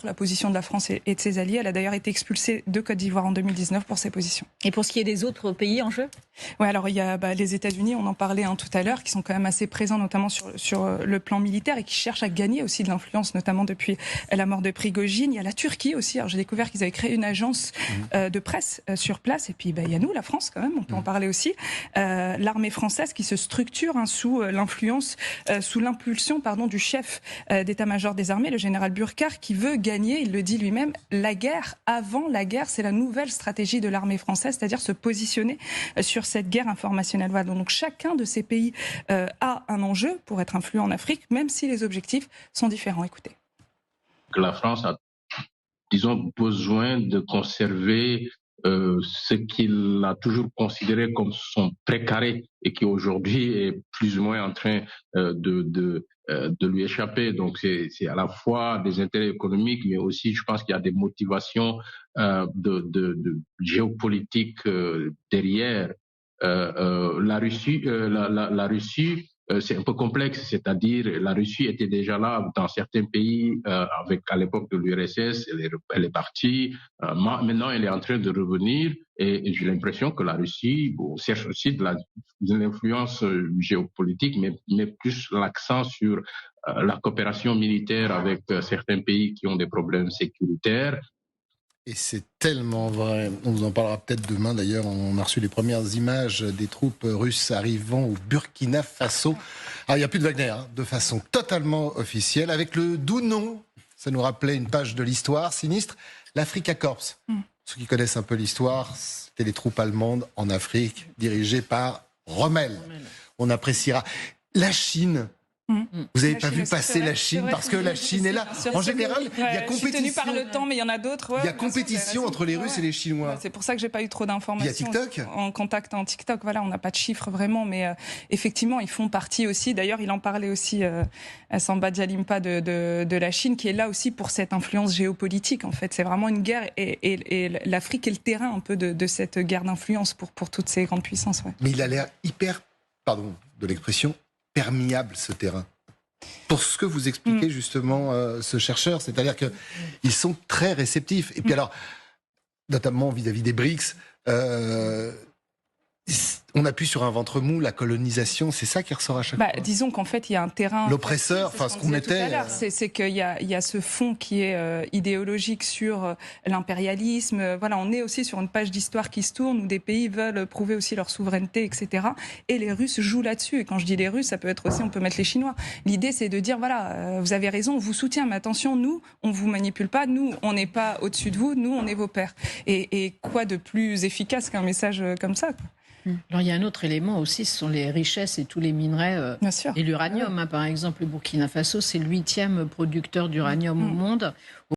contre la position de la France et de ses alliés. Elle a d'ailleurs été expulsée de Côte d'Ivoire en 2019 pour ses positions. Et pour ce qui est des autres pays en jeu ? Oui, alors il y a les États-Unis, on en parlait tout à l'heure, qui sont quand même assez présents, notamment sur le plan militaire et qui cherchent à gagner aussi de l'influence, notamment depuis la mort de Prigojine. Il y a la Turquie aussi. Alors j'ai découvert qu'ils avaient créé une agence de presse sur place. Et puis il y a nous, la France quand même, on peut en parler aussi. L'armée française qui se structure sous l'influence, sous l'impulsion du chef d'état-major des armées, le général Burkhardt, qui veut gagner, il le dit lui-même, la guerre avant la guerre. C'est la nouvelle stratégie de l'armée française, c'est-à-dire se positionner sur cette guerre informationnelle. Voilà. Donc chacun de ces pays a un enjeu pour être influent en Afrique, même si les objectifs sont différents. Écoutez. La France a, disons, besoin de conserver ce qu'il a toujours considéré comme son précaré et qui aujourd'hui est plus ou moins en train de lui échapper. Donc c'est à la fois des intérêts économiques, mais aussi je pense qu'il y a des motivations de géopolitique derrière. La Russie, c'est un peu complexe, c'est-à-dire la Russie était déjà là dans certains pays à l'époque de l'URSS, elle est partie, maintenant elle est en train de revenir et j'ai l'impression que la Russie cherche aussi de l'influence géopolitique, mais plus l'accent sur la coopération militaire avec certains pays qui ont des problèmes sécuritaires. Et c'est tellement vrai. On vous en parlera peut-être demain. D'ailleurs, on a reçu les premières images des troupes russes arrivant au Burkina Faso. Alors, il n'y a plus de Wagner, de façon totalement officielle, avec le doux nom, ça nous rappelait une page de l'histoire sinistre, l'Afrika Korps. Ceux qui connaissent un peu l'histoire, c'était les troupes allemandes en Afrique, dirigées par Rommel. On appréciera. La Chine... Vous n'avez pas vu passer la Chine parce que la Chine est là. En général, il y a compétition. Je suis tenue par le temps, mais il y en a d'autres. Il y a compétition entre les Russes et les Chinois. C'est pour ça que j'ai pas eu trop d'informations. Il y a TikTok. En contact en TikTok, voilà, on n'a pas de chiffres vraiment, mais effectivement, ils font partie aussi. D'ailleurs, il en parlait aussi Samba Djalimpa de la Chine, qui est là aussi pour cette influence géopolitique. En fait, c'est vraiment une guerre et l'Afrique est le terrain un peu de cette guerre d'influence pour toutes ces grandes puissances. Ouais. Mais il a l'air hyper, pardon de l'expression, perméable ce terrain. Pour ce que vous expliquez justement ce chercheur, c'est-à-dire qu'ils sont très réceptifs. Et puis alors, notamment vis-à-vis des BRICS, on appuie sur un ventre mou, la colonisation, c'est ça qui ressort à chaque fois. Disons qu'en fait, il y a un terrain... L'oppresseur, enfin ce qu'on était... C'est qu'il y a ce fond qui est idéologique sur l'impérialisme. Voilà, on est aussi sur une page d'histoire qui se tourne où des pays veulent prouver aussi leur souveraineté, etc. Et les Russes jouent là-dessus. Et quand je dis les Russes, ça peut être aussi, on peut mettre les Chinois. L'idée, c'est de dire, voilà, vous avez raison, on vous soutient, mais attention, nous, on vous manipule pas, nous, on n'est pas au-dessus de vous, nous, on est vos pères. Et quoi de plus efficace qu'un message comme ça, quoi. Alors, il y a un autre élément aussi, ce sont les richesses et tous les minerais et l'uranium. Par exemple, le Burkina Faso, c'est le 8e producteur d'uranium au monde.